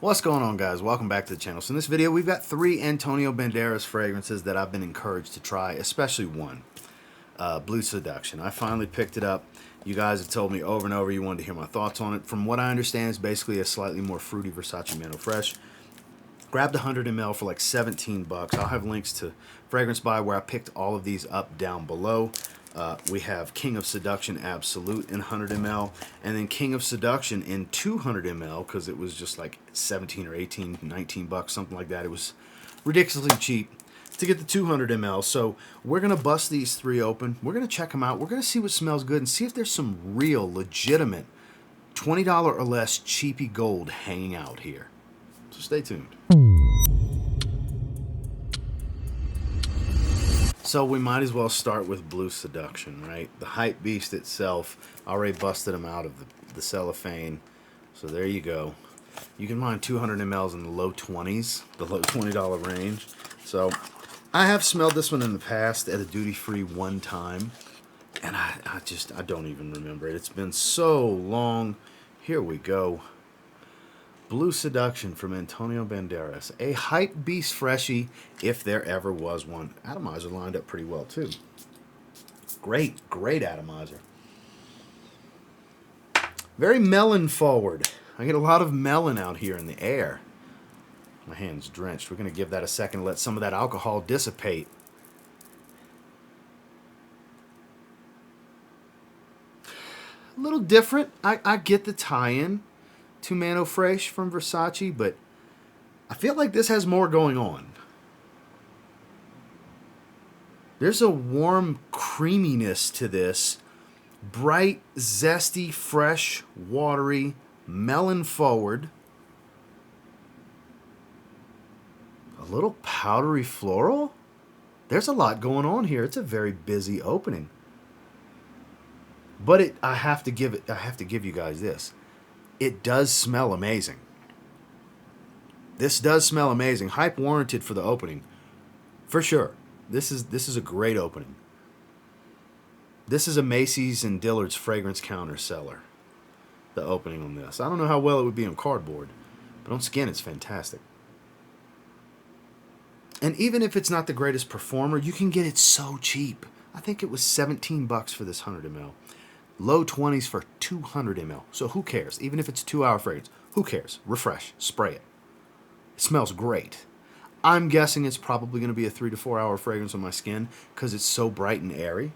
What's going on, guys? Welcome back to the channel. So in this video we've got 3 Antonio Banderas fragrances that I've been encouraged to try, especially one, Blue Seduction. I finally picked it up. You guys have told me over and over you wanted to hear my thoughts on it. From what I understand, it's basically a slightly more fruity Versace Mano Fresh. Grabbed 100 ml for like 17 bucks. I'll have links to Fragrance Buy where I picked all of these up down below. We have King of Seduction Absolute in 100 ml, and then King of Seduction in 200 ml because it was just like 17 or 18, 19 bucks, something like that. It was ridiculously cheap to get the 200 ml. So we're going to bust these 3 open. We're going to check them out. We're going to see what smells good and see if there's some real, legitimate $20 or less cheapy gold hanging out here. So stay tuned. So we might as well start with Blue Seduction, right? The hype beast itself. I already busted them out of the cellophane. So there you go. You can find 200 mLs in the low 20s, the low $20 range. So I have smelled this one in the past at a duty-free one time. And I don't even remember it. It's been so long. Here we go. Blue Seduction from Antonio Banderas. A hype beast freshie, if there ever was one. Atomizer lined up pretty well, too. Great atomizer. Very melon forward. I get a lot of melon out here in the air. My hand's drenched. We're going to give that a second to let some of that alcohol dissipate. A little different. I get the tie-in to Mano Fresh from Versace, but I feel like this has more going on. There's a warm creaminess to this. Bright, zesty, fresh, watery, melon forward. A little powdery floral. There's a lot going on here. It's a very busy opening. But I have to give you guys this. It does smell amazing. This does smell amazing. Hype warranted for the opening. For sure. This is a great opening. This is a Macy's and Dillard's fragrance counter seller. The opening on this. I don't know how well it would be on cardboard, but on skin it's fantastic. And even if it's not the greatest performer, you can get it so cheap. I think it was 17 bucks for this 100 ml. Low 20s for 200 ml. So who cares? Even if it's a 2-hour fragrance, who cares? Refresh. Spray it. It smells great. I'm guessing it's probably going to be a 3 to 4 hour fragrance on my skin because it's so bright and airy.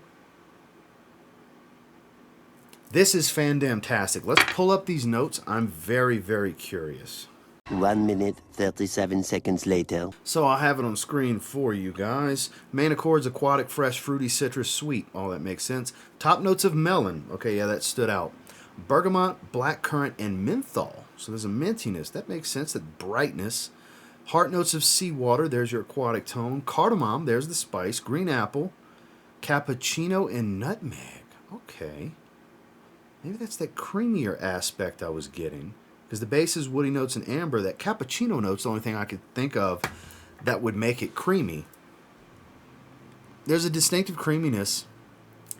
This is fandamtastic. Let's pull up these notes. I'm very, very curious. 1 minute, 37 seconds later. So I'll have it on screen for you guys. Main accords, aquatic, fresh, fruity, citrus, sweet. All that makes sense. Top notes of melon. Okay, yeah, that stood out. Bergamot, blackcurrant, and menthol. So there's a mintiness. That makes sense. That brightness. Heart notes of seawater. There's your aquatic tone. Cardamom. There's the spice. Green apple. Cappuccino and nutmeg. Okay. Maybe that's that creamier aspect I was getting. Because the base is woody notes and amber. That cappuccino note's the only thing I could think of that would make it creamy. There's a distinctive creaminess.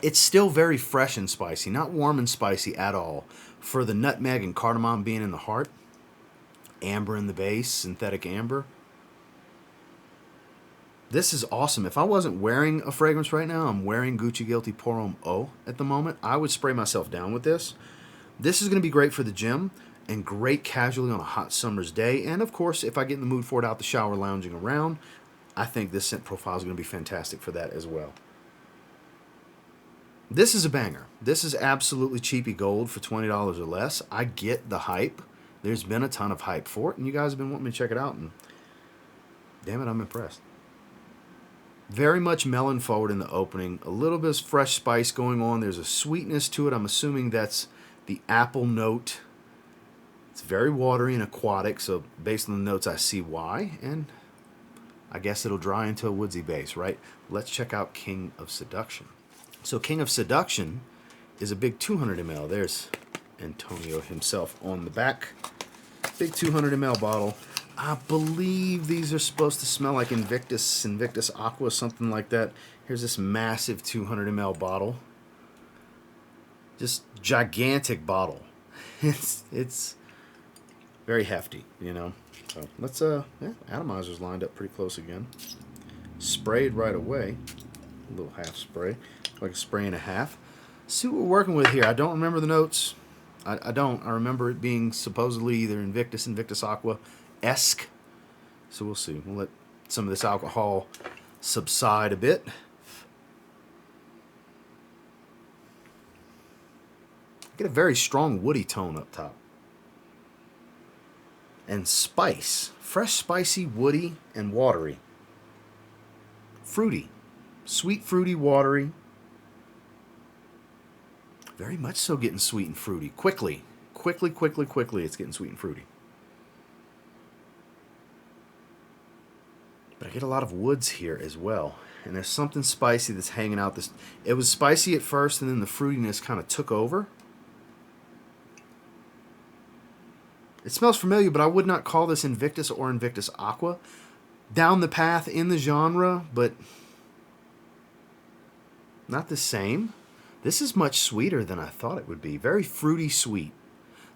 It's still very fresh and spicy. Not warm and spicy at all. For the nutmeg and cardamom being in the heart. Amber in the base. Synthetic amber. This is awesome. If I wasn't wearing a fragrance right now, I'm wearing Gucci Guilty Pour Homme Eau at the moment. I would spray myself down with this. This is going to be great for the gym. And great casually on a hot summer's day. And of course, if I get in the mood for it out the shower lounging around, I think this scent profile is going to be fantastic for that as well. This is a banger. This is absolutely cheapy gold for $20 or less. I get the hype. There's been a ton of hype for it, and you guys have been wanting me to check it out, and damn it, I'm impressed. Very much melon forward in the opening. A little bit of fresh spice going on. There's a sweetness to it. I'm assuming that's the apple note. It's very watery and aquatic, so based on the notes, I see why, and I guess it'll dry into a woodsy base, right? Let's check out King of Seduction. So King of Seduction is a big 200 ml. There's Antonio himself on the back. Big 200 ml bottle. I believe these are supposed to smell like Invictus Aqua, something like that. Here's this massive 200 ml bottle. Just gigantic bottle. It's Very hefty, you know. So let's yeah, atomizer's lined up pretty close again. Sprayed right away. A little half spray, like a spray and a half. See what we're working with here. I don't remember the notes. I don't. I remember it being supposedly either Invictus, Invictus Aqua-esque. So we'll see. We'll let some of this alcohol subside a bit. Get a very strong woody tone up top. And spice. Fresh, spicy, woody, and watery. Fruity. Sweet, fruity, watery. Very much so getting sweet and fruity. Quickly. Quickly, it's getting sweet and fruity. But I get a lot of woods here as well. And there's something spicy that's hanging out. It was spicy at first, and then the fruitiness kind of took over. It smells familiar, but I would not call this Invictus or Invictus Aqua. Down the path in the genre, but not the same. This is much sweeter than I thought it would be. Very fruity sweet.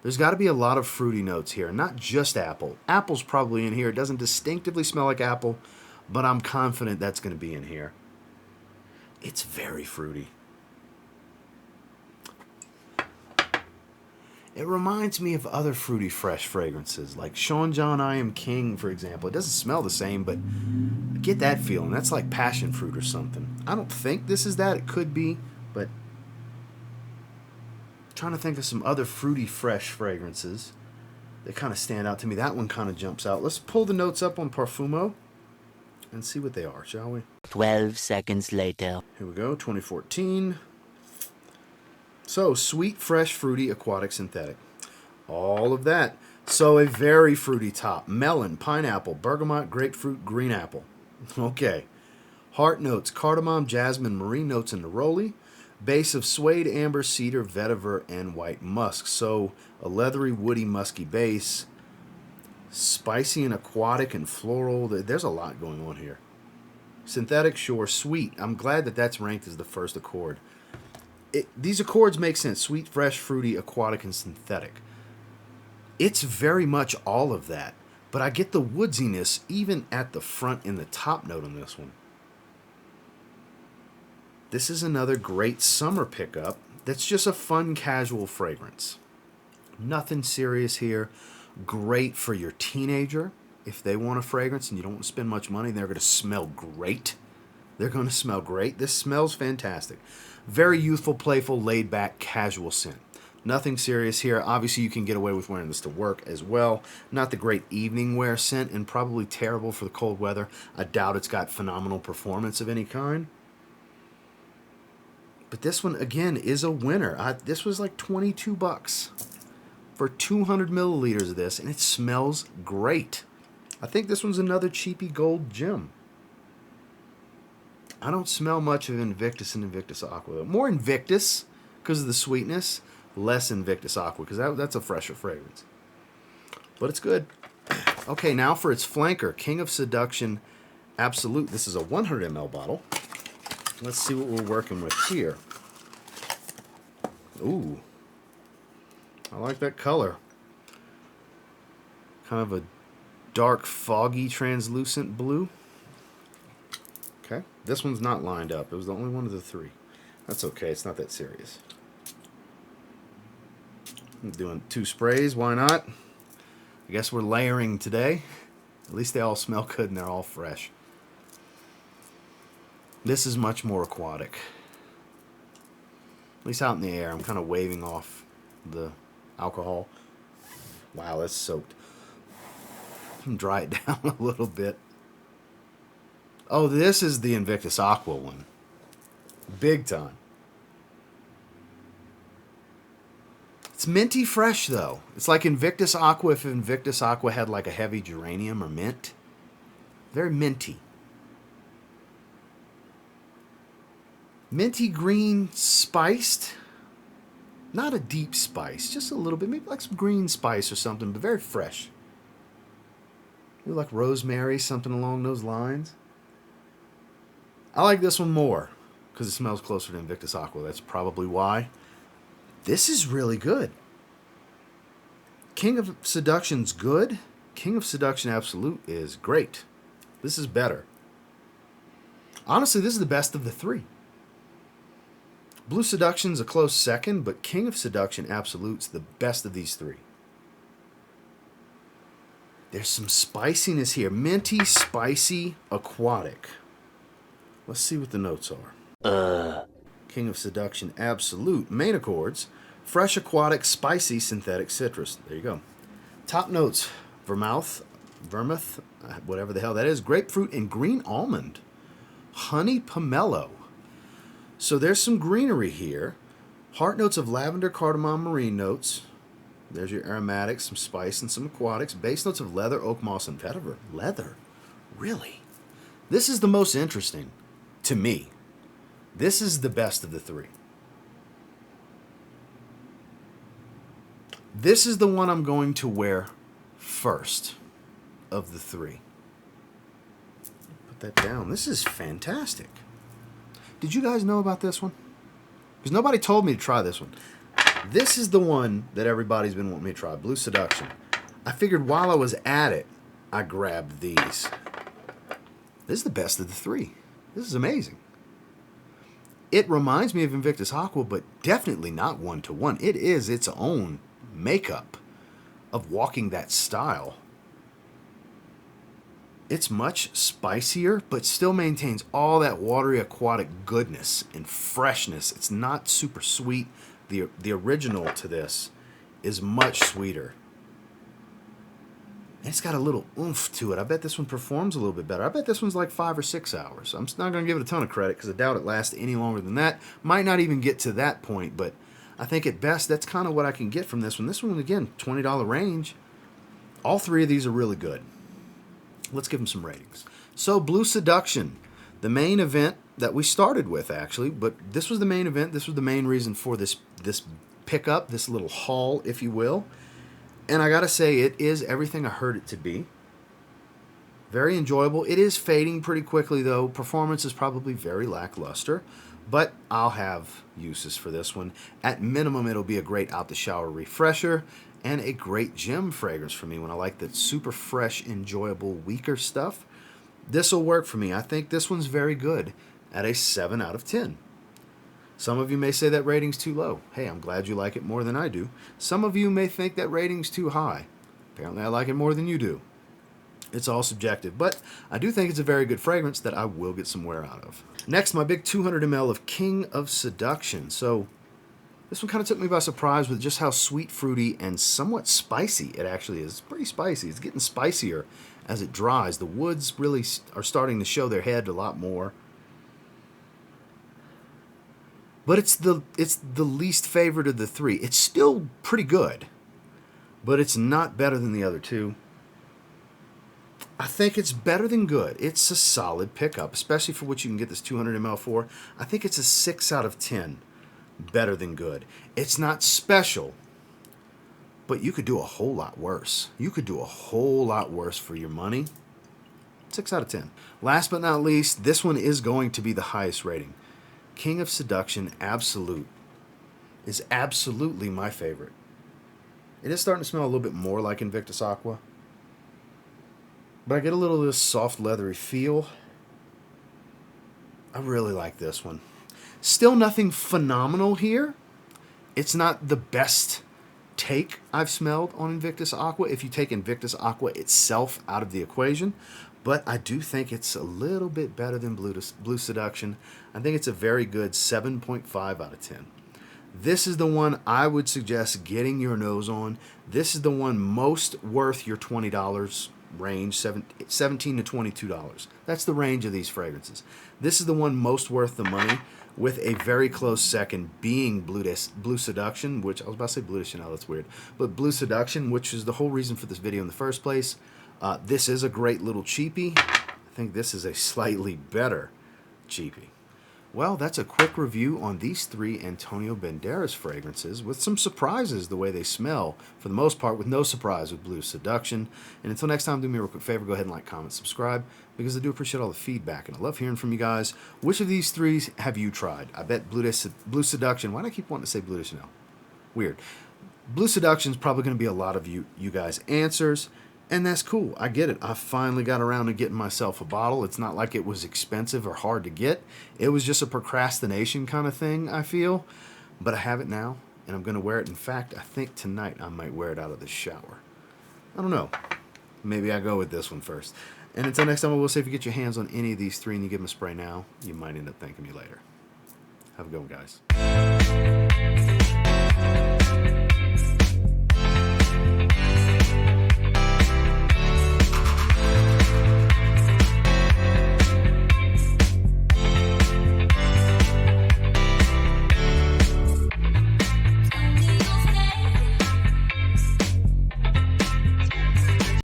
There's got to be a lot of fruity notes here, not just apple. Apple's probably in here. It doesn't distinctively smell like apple, but I'm confident that's going to be in here. It's very fruity. It reminds me of other fruity fresh fragrances, like Sean John I Am King, for example. It doesn't smell the same, but I get that feeling. That's like passion fruit or something. I don't think this is that. It could be, but I'm trying to think of some other fruity fresh fragrances that kind of stand out to me. That one kind of jumps out. Let's pull the notes up on Parfumo and see what they are, shall we? 12 seconds later. Here we go, 2014. So, sweet, fresh, fruity, aquatic, synthetic. All of that. So, a very fruity top. Melon, pineapple, bergamot, grapefruit, green apple. Okay. Heart notes, cardamom, jasmine, marine notes, and neroli. Base of suede, amber, cedar, vetiver, and white musk. So, a leathery, woody, musky base. Spicy and aquatic and floral. There's a lot going on here. Synthetic, sure. Sweet. I'm glad that that's ranked as the first accord. These accords make sense. Sweet, fresh, fruity, aquatic, and synthetic. It's very much all of that. But I get the woodsiness even at the front in the top note on this one. This is another great summer pickup that's just a fun, casual fragrance. Nothing serious here. Great for your teenager. If they want a fragrance and you don't want to spend much money, they're going to smell great. They're going to smell great. This smells fantastic. Very youthful, playful, laid-back, casual scent. Nothing serious here. Obviously, you can get away with wearing this to work as well. Not the great evening wear scent and probably terrible for the cold weather. I doubt it's got phenomenal performance of any kind. But this one, again, is a winner. This was like $22 for 200 milliliters of this, and it smells great. I think this one's another cheapy gold gem. I don't smell much of Invictus and Invictus Aqua, though. More Invictus because of the sweetness, less Invictus Aqua because that's a fresher fragrance. But it's good. Okay, now for its flanker, King of Seduction Absolute. This is a 100 ml bottle. Let's see what we're working with here. Ooh. I like that color. Kind of a dark, foggy, translucent blue. Okay, this one's not lined up. It was the only one of the three. That's okay, it's not that serious. I'm doing 2 sprays, why not? I guess we're layering today. At least they all smell good and they're all fresh. This is much more aquatic. At least out in the air. I'm kind of waving off the alcohol. Wow, that's soaked. Dry it down a little bit. Oh, this is the Invictus Aqua one. Big time. It's minty fresh, though. It's like Invictus Aqua if Invictus Aqua had like a heavy geranium or mint. Very minty. Minty green spiced. Not a deep spice, just a little bit. Maybe like some green spice or something, but very fresh. Maybe like rosemary, something along those lines. I like this one more because it smells closer to Invictus Aqua. That's probably why. This is really good. King of Seduction's good. King of Seduction Absolute is great. This is better. Honestly, this is the best of the three. Blue Seduction's a close second, but King of Seduction Absolute's the best of these three. There's some spiciness here. Minty, spicy, aquatic. Let's see what the notes are. King of Seduction Absolute. Main accords. Fresh, aquatic, spicy, synthetic citrus. There you go. Top notes. Vermouth, whatever the hell that is. Grapefruit and green almond. Honey pomelo. So there's some greenery here. Heart notes of lavender, cardamom, marine notes. There's your aromatics, some spice, and some aquatics. Base notes of leather, oak moss, and vetiver. Leather? Really? This is the most interesting to me. This is the best of the three. This is the one I'm going to wear first of the three. Put that down. This is fantastic. Did you guys know about this one? Because nobody told me to try this one. This is the one that everybody's been wanting me to try. Blue Seduction. I figured while I was at it, I grabbed these. This is the best of the three. This is amazing. It reminds me of Invictus Aqua, but definitely not one-to-one. It is its own makeup of walking that style. It's much spicier, but still maintains all that watery aquatic goodness and freshness. It's not super sweet. The original to this is much sweeter. And it's got a little oomph to it. I bet this one performs a little bit better. I bet this one's like 5 or 6 hours. I'm not going to give it a ton of credit because I doubt it lasts any longer than that. Might not even get to that point, but I think at best that's kind of what I can get from this one. This one, again, $20 range. All three of these are really good. Let's give them some ratings. So, Blue Seduction, the main event that we started with, actually, but this was the main event. This was the main reason for this pickup, this little haul, if you will. And I gotta say, it is everything I heard it to be. Very enjoyable. It is fading pretty quickly, though. Performance is probably very lackluster, but I'll have uses for this one. At minimum, it'll be a great out-the-shower refresher and a great gym fragrance for me when I like that super fresh, enjoyable, weaker stuff. This will work for me. I think this one's very good at a 7 out of 10. Some of you may say that rating's too low. Hey, I'm glad you like it more than I do. Some of you may think that rating's too high. Apparently I like it more than you do. It's all subjective, but I do think it's a very good fragrance that I will get some wear out of. Next, my big 200 ml of King of Seduction. So this one kind of took me by surprise with just how sweet, fruity, and somewhat spicy it actually is. It's pretty spicy. It's getting spicier as it dries. The woods really are starting to show their head a lot more. But it's the least favorite of the three. It's still pretty good, but it's not better than the other two. I think it's better than good. It's a solid pickup, especially for what you can get this 200 ml for. I think it's a 6 out of 10. Better than good. It's not special, but you could do a whole lot worse. You could do a whole lot worse for your money. 6 out of 10. Last but not least, this one is going to be the highest rating. King of Seduction Absolute is absolutely my favorite. It is starting to smell a little bit more like Invictus Aqua, but I get a little of this soft leathery feel. I really like this one. Still nothing phenomenal here. It's not the best take I've smelled on Invictus Aqua if you take Invictus Aqua itself out of the equation, but I do think it's a little bit better than Blue Seduction. I think it's a very good 7.5 out of 10. This is the one I would suggest getting your nose on. This is the one most worth your $20 range, $17 to $22. That's the range of these fragrances. This is the one most worth the money, with a very close second being Blue Seduction, which I was about to say Blue de Chanel, that's weird, but Blue Seduction, which is the whole reason for this video in the first place. This is a great little cheapie. I think this is a slightly better cheapie. Well, that's a quick review on these 3 Antonio Banderas fragrances with some surprises the way they smell, for the most part, with no surprise with Blue Seduction. And until next time, do me a real quick favor, go ahead and like, comment, subscribe, because I do appreciate all the feedback, and I love hearing from you guys. Which of these 3 have you tried? I bet Blue Seduction. Why do I keep wanting to say Blue de Chanel? Weird. Blue Seduction is probably going to be a lot of you guys' answers, and that's cool. I get it. I finally got around to getting myself a bottle. It's not like it was expensive or hard to get. It was just a procrastination kind of thing, I feel. But I have it now, and I'm going to wear it. In fact, I think tonight I might wear it out of the shower. I don't know. Maybe I go with this one first. And until next time, I will say if you get your hands on any of these three and you give them a spray now, you might end up thanking me later. Have a good one, guys.